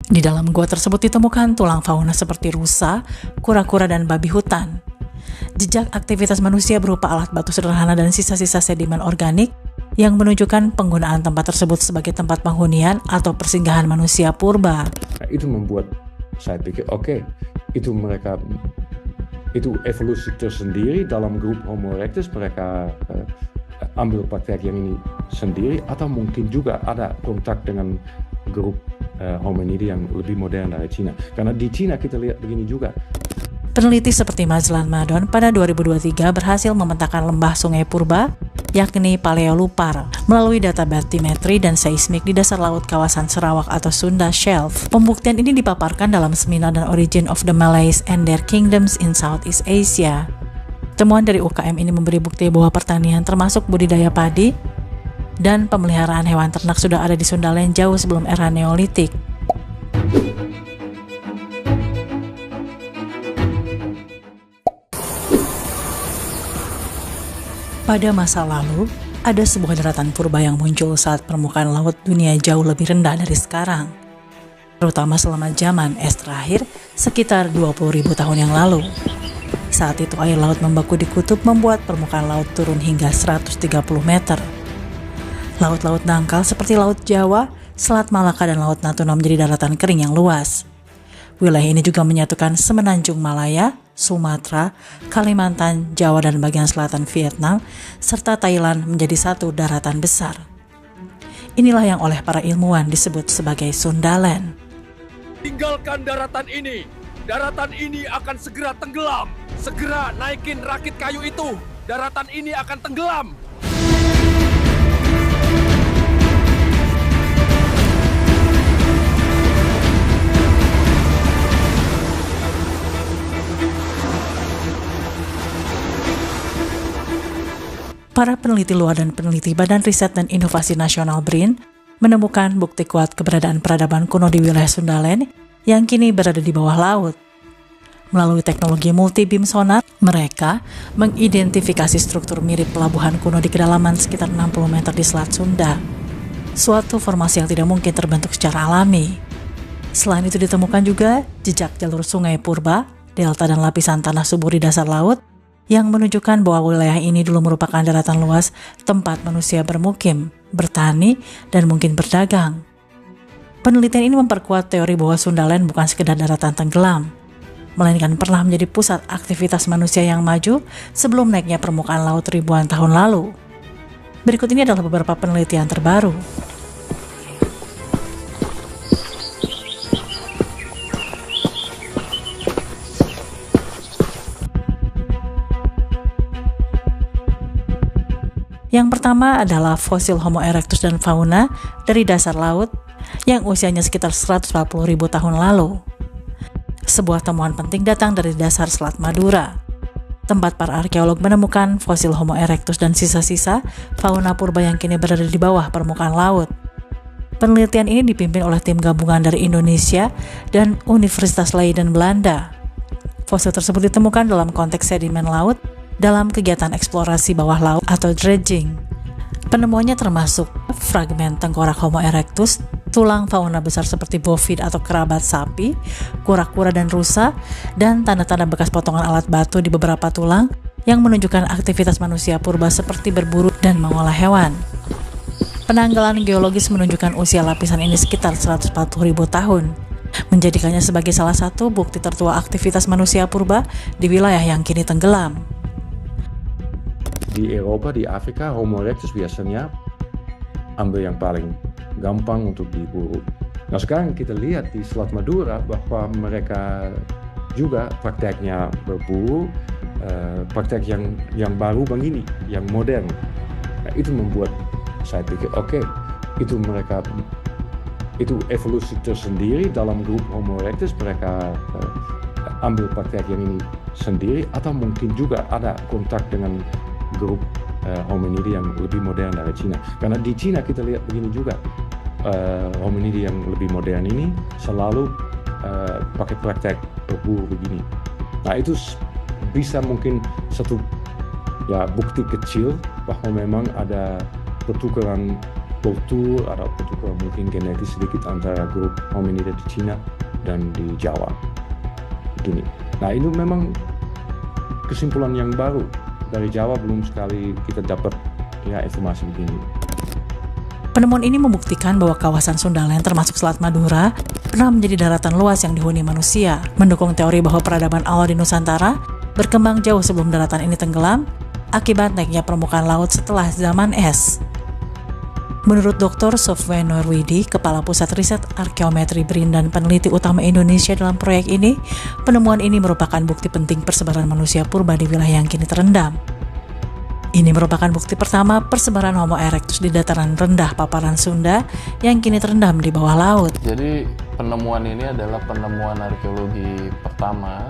Di dalam gua tersebut ditemukan tulang fauna seperti rusa, kura-kura, dan babi hutan. Jejak aktivitas manusia berupa alat batu sederhana dan sisa-sisa sedimen organik yang menunjukkan penggunaan tempat tersebut sebagai tempat penghunian atau persinggahan manusia purba. Nah, itu membuat saya pikir, oke, itu evolusi tersendiri dalam grup Homo erectus, mereka ambil praktek yang ini sendiri, atau mungkin juga ada kontak dengan grup hominidi yang lebih modern dari Cina. Karena di Cina kita lihat begini juga. Peneliti seperti Mazlan Madon pada 2023 berhasil memetakan lembah sungai purba, yakni Paleolupar, melalui data batimetri dan seismik di dasar laut kawasan Sarawak atau Sunda Shelf. Pembuktian ini dipaparkan dalam seminar dan Origin of the Malays and Their Kingdoms in Southeast Asia. Temuan dari UKM ini memberi bukti bahwa pertanian termasuk budidaya padi dan pemeliharaan hewan ternak sudah ada di Sundaland jauh sebelum era Neolitik. Pada masa lalu, ada sebuah daratan purba yang muncul saat permukaan laut dunia jauh lebih rendah dari sekarang, terutama selama zaman es terakhir sekitar 20.000 tahun yang lalu. Saat itu air laut membeku di kutub membuat permukaan laut turun hingga 130 meter. Laut-laut dangkal seperti Laut Jawa, Selat Malaka, dan Laut Natuna menjadi daratan kering yang luas. Wilayah ini juga menyatukan semenanjung Malaya, Sumatera, Kalimantan, Jawa, dan bagian selatan Vietnam, serta Thailand menjadi satu daratan besar. Inilah yang oleh para ilmuwan disebut sebagai Sundaland. Tinggalkan daratan ini. Daratan ini akan segera tenggelam. Segera naikin rakit kayu itu. Daratan ini akan tenggelam. Para peneliti luar dan peneliti Badan Riset dan Inovasi Nasional BRIN menemukan bukti kuat keberadaan peradaban kuno di wilayah Sundaland yang kini berada di bawah laut. Melalui teknologi multi-beam sonar, mereka mengidentifikasi struktur mirip pelabuhan kuno di kedalaman sekitar 60 meter di Selat Sunda. Suatu formasi yang tidak mungkin terbentuk secara alami. Selain itu ditemukan juga jejak jalur sungai purba, delta, dan lapisan tanah subur di dasar laut, yang menunjukkan bahwa wilayah ini dulu merupakan daratan luas tempat manusia bermukim, bertani, dan mungkin berdagang. Penelitian ini memperkuat teori bahwa Sundaland bukan sekedar daratan tenggelam, melainkan pernah menjadi pusat aktivitas manusia yang maju sebelum naiknya permukaan laut ribuan tahun lalu. Berikut ini adalah beberapa penelitian terbaru. Yang pertama adalah fosil Homo erectus dan fauna dari dasar laut yang usianya sekitar 140.000 tahun lalu. Sebuah temuan penting datang dari dasar Selat Madura, tempat para arkeolog menemukan fosil Homo erectus dan sisa-sisa fauna purba yang kini berada di bawah permukaan laut. Penelitian ini dipimpin oleh tim gabungan dari Indonesia dan Universitas Leiden Belanda. Fosil tersebut ditemukan dalam konteks sedimen laut dalam kegiatan eksplorasi bawah laut atau dredging. Penemuannya termasuk fragmen tengkorak Homo erectus, tulang fauna besar seperti bovid atau kerabat sapi, kura-kura dan rusa, dan tanda-tanda bekas potongan alat batu di beberapa tulang yang menunjukkan aktivitas manusia purba seperti berburu dan mengolah hewan. Penanggalan geologis menunjukkan usia lapisan ini sekitar 140.000 tahun, menjadikannya sebagai salah satu bukti tertua aktivitas manusia purba di wilayah yang kini tenggelam. Di Eropa, di Afrika, Homo erectus biasanya ambil yang paling gampang untuk diburu. Nah sekarang kita lihat di Selat Madura bahwa mereka juga prakteknya berburu, praktek yang baru begini, yang modern. Nah, itu membuat saya pikir, oke, itu evolusi tersendiri dalam grup Homo erectus, mereka ambil praktek yang ini sendiri, atau mungkin juga ada kontak dengan grup hominidi yang lebih modern dari Cina. Karena di Cina kita lihat begini juga, hominidi yang lebih modern ini selalu pakai praktek berburu begini. Nah itu bisa mungkin satu bukti kecil bahwa memang ada pertukaran kultur, ada juga mungkin genetis sedikit antara grup hominida di Cina dan di Jawa. Begini. Nah, ini memang kesimpulan yang baru. Dari Jawa belum sekali kita dapat informasi begini. Penemuan ini membuktikan bahwa kawasan Sundaland termasuk Selat Madura pernah menjadi daratan luas yang dihuni manusia, mendukung teori bahwa peradaban awal di Nusantara berkembang jauh sebelum daratan ini tenggelam akibat naiknya permukaan laut setelah zaman es. Menurut Dr. Sofwan Norwidi, Kepala Pusat Riset Arkeometri BRIN dan peneliti utama Indonesia dalam proyek ini, penemuan ini merupakan bukti penting persebaran manusia purba di wilayah yang kini terendam. Ini merupakan bukti pertama persebaran Homo erectus di dataran rendah paparan Sunda yang kini terendam di bawah laut. Jadi penemuan ini adalah penemuan arkeologi pertama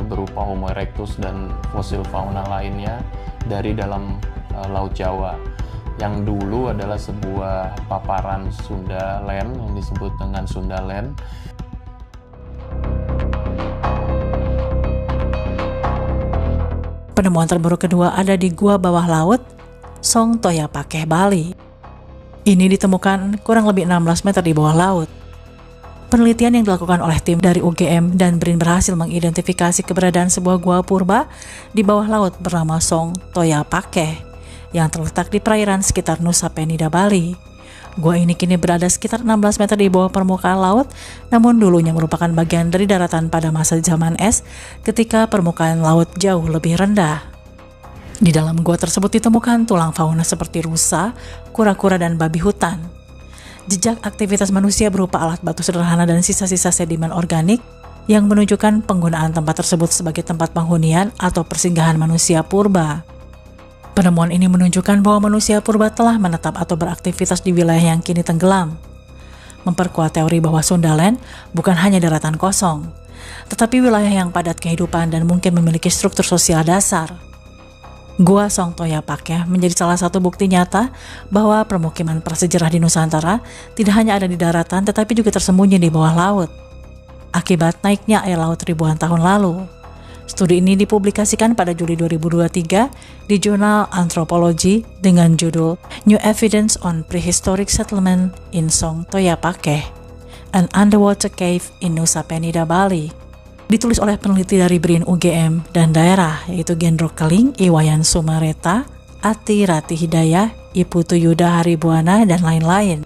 berupa Homo erectus dan fosil fauna lainnya dari dalam Laut Jawa, yang dulu adalah sebuah paparan Sundaland yang disebut dengan Sundaland. Penemuan terbaru kedua ada di Gua Bawah Laut, Song Toya Pakeh, Bali. Ini ditemukan kurang lebih 16 meter di bawah laut. Penelitian yang dilakukan oleh tim dari UGM dan BRIN berhasil mengidentifikasi keberadaan sebuah gua purba di bawah laut bernama Song Toya Pakeh yang terletak di perairan sekitar Nusa Penida, Bali. Gua ini kini berada sekitar 16 meter di bawah permukaan laut, namun dulunya merupakan bagian dari daratan pada masa zaman es ketika permukaan laut jauh lebih rendah. Di dalam gua tersebut ditemukan tulang fauna seperti rusa, kura-kura, dan babi hutan. Jejak aktivitas manusia berupa alat batu sederhana dan sisa-sisa sedimen organik yang menunjukkan penggunaan tempat tersebut sebagai tempat penghunian atau persinggahan manusia purba. Penemuan ini menunjukkan bahwa manusia purba telah menetap atau beraktivitas di wilayah yang kini tenggelam, memperkuat teori bahwa Sundaland bukan hanya daratan kosong, tetapi wilayah yang padat kehidupan dan mungkin memiliki struktur sosial dasar. Gua Song Toya Pakeh menjadi salah satu bukti nyata bahwa permukiman prasejarah di Nusantara tidak hanya ada di daratan tetapi juga tersembunyi di bawah laut, akibat naiknya air laut ribuan tahun lalu. Studi ini dipublikasikan pada Juli 2023 di jurnal Anthropology dengan judul New Evidence on Prehistoric Settlement in Song Toya Pakeh, an Underwater Cave in Nusa Penida, Bali. Ditulis oleh peneliti dari BRIN UGM dan daerah, yaitu Gendro Keling, Iwayan Sumareta, Ati Rati Hidayah, Iputu Yuda Haribuana, dan lain-lain.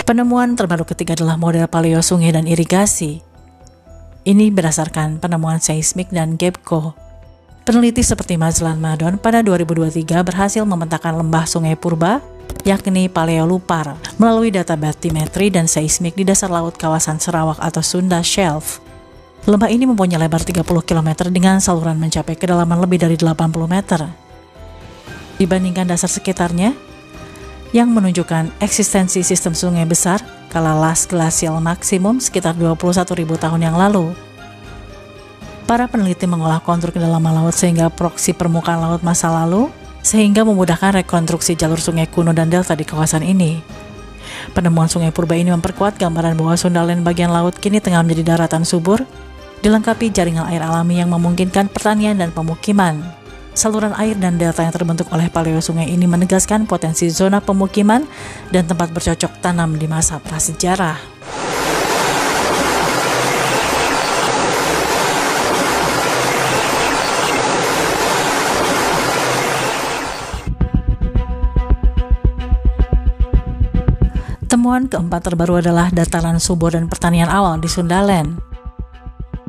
Penemuan terbaru ketiga adalah model paleo sungai dan irigasi. Ini berdasarkan penemuan seismik dan GEPCO. Peneliti seperti Mazlan Madon pada 2023 berhasil memetakan lembah sungai purba, yakni Paleolupar, melalui data batimetri dan seismik di dasar laut kawasan Sarawak atau Sunda Shelf. Lembah ini mempunyai lebar 30 km dengan saluran mencapai kedalaman lebih dari 80 meter. Dibandingkan dasar sekitarnya, yang menunjukkan eksistensi sistem sungai besar kala las glasial maksimum sekitar 21.000 tahun yang lalu. Para peneliti mengolah kontur kedalaman laut sehingga proksi permukaan laut masa lalu, sehingga memudahkan rekonstruksi jalur sungai kuno dan delta di kawasan ini. Penemuan sungai purba ini memperkuat gambaran bahwa Sundaland bagian laut kini tengah menjadi daratan subur, dilengkapi jaringan air alami yang memungkinkan pertanian dan pemukiman. Saluran air dan delta yang terbentuk oleh paleo sungai ini menegaskan potensi zona pemukiman dan tempat bercocok tanam di masa prasejarah. Temuan keempat terbaru adalah dataran subur dan pertanian awal di Sundaland.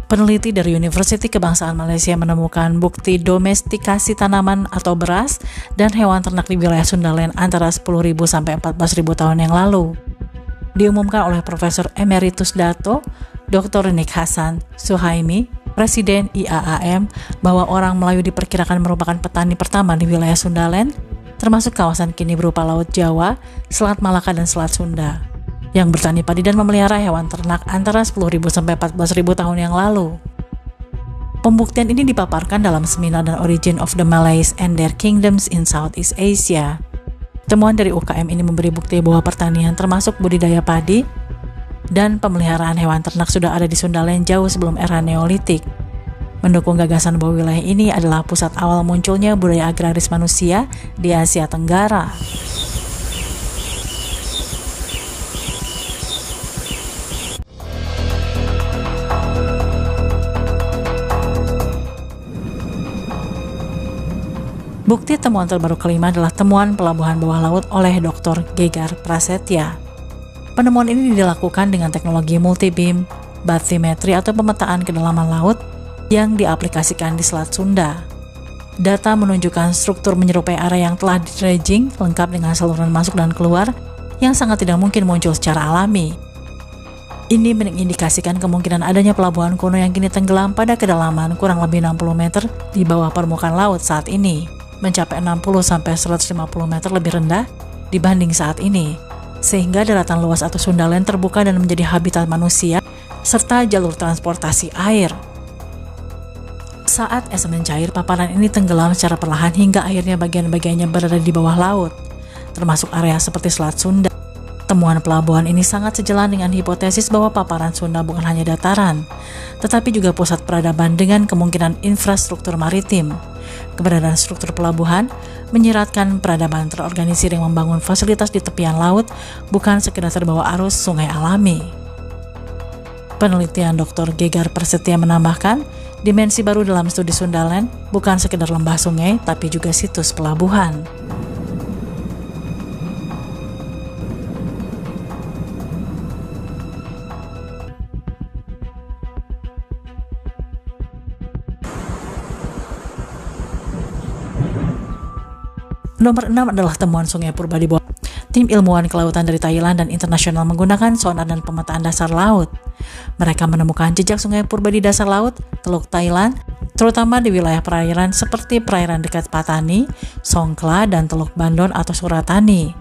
Peneliti dari Universiti Kebangsaan Malaysia menemukan bukti domestikasi tanaman atau beras dan hewan ternak di wilayah Sundaland antara 10.000 sampai 14.000 tahun yang lalu. Diumumkan oleh Profesor Emeritus Dato Dr. Nick Hasan Suhaimi, Presiden IAAM, bahwa orang Melayu diperkirakan merupakan petani pertama di wilayah Sundaland, termasuk kawasan kini berupa Laut Jawa, Selat Malaka, dan Selat Sunda, yang bertani padi dan memelihara hewan ternak antara 10.000 sampai 14.000 tahun yang lalu. Pembuktian ini dipaparkan dalam seminar dan Origin of the Malays and Their Kingdoms in Southeast Asia. Temuan dari UKM ini memberi bukti bahwa pertanian termasuk budidaya padi dan pemeliharaan hewan ternak sudah ada di Sundaland jauh sebelum era Neolitik. Mendukung gagasan bahwa wilayah ini adalah pusat awal munculnya budaya agraris manusia di Asia Tenggara. Bukti temuan terbaru kelima adalah temuan pelabuhan bawah laut oleh Dr. Gegar Prasetya. Penemuan ini dilakukan dengan teknologi multi-beam bathymetry atau pemetaan kedalaman laut yang diaplikasikan di Selat Sunda. Data menunjukkan struktur menyerupai area yang telah di-dredging lengkap dengan saluran masuk dan keluar yang sangat tidak mungkin muncul secara alami. Ini mengindikasikan kemungkinan adanya pelabuhan kuno yang kini tenggelam pada kedalaman kurang lebih 60 meter di bawah permukaan laut saat ini, mencapai 60-150 meter lebih rendah dibanding saat ini, sehingga daratan luas atau Sundaland terbuka dan menjadi habitat manusia serta jalur transportasi air. Saat es mencair, paparan ini tenggelam secara perlahan hingga akhirnya bagian-bagiannya berada di bawah laut, termasuk area seperti Selat Sunda. Temuan pelabuhan ini sangat sejalan dengan hipotesis bahwa paparan Sunda bukan hanya dataran, tetapi juga pusat peradaban dengan kemungkinan infrastruktur maritim. Keberadaan struktur pelabuhan menyiratkan peradaban terorganisir yang membangun fasilitas di tepian laut, bukan sekedar terbawa arus sungai alami. Penelitian Dr. Gegar Prasetya menambahkan, dimensi baru dalam studi Sundaland bukan sekedar lembah sungai, tapi juga situs pelabuhan. Nomor 6 adalah temuan sungai purba di bawah. Tim ilmuwan kelautan dari Thailand dan internasional menggunakan sonar dan pemetaan dasar laut. Mereka menemukan jejak sungai purba di dasar laut Teluk Thailand, terutama di wilayah perairan seperti perairan dekat Patani, Songkhla, dan Teluk Bandon atau Suratani.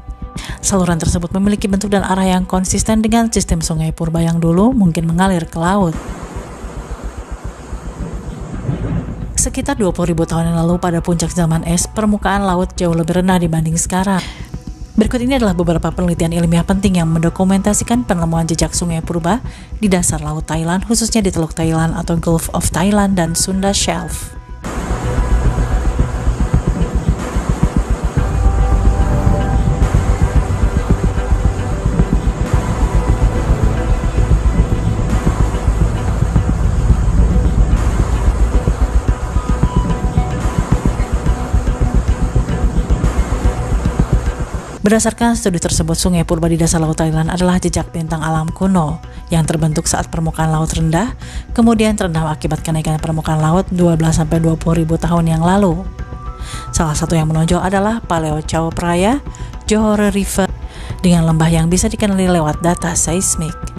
Saluran tersebut memiliki bentuk dan arah yang konsisten dengan sistem sungai purba yang dulu mungkin mengalir ke laut. Sekitar 20.000 tahun yang lalu pada puncak zaman es, permukaan laut jauh lebih rendah dibanding sekarang. Berikut ini adalah beberapa penelitian ilmiah penting yang mendokumentasikan penemuan jejak sungai purba di dasar laut Thailand, khususnya di Teluk Thailand atau Gulf of Thailand dan Sunda Shelf. Berdasarkan studi tersebut, sungai purba di dasar laut Thailand adalah jejak bentang alam kuno yang terbentuk saat permukaan laut rendah, kemudian terendam akibat kenaikan permukaan laut 12-20 ribu tahun yang lalu. Salah satu yang menonjol adalah Paleo Chao Phraya, Johor River, dengan lembah yang bisa dikenali lewat data seismik.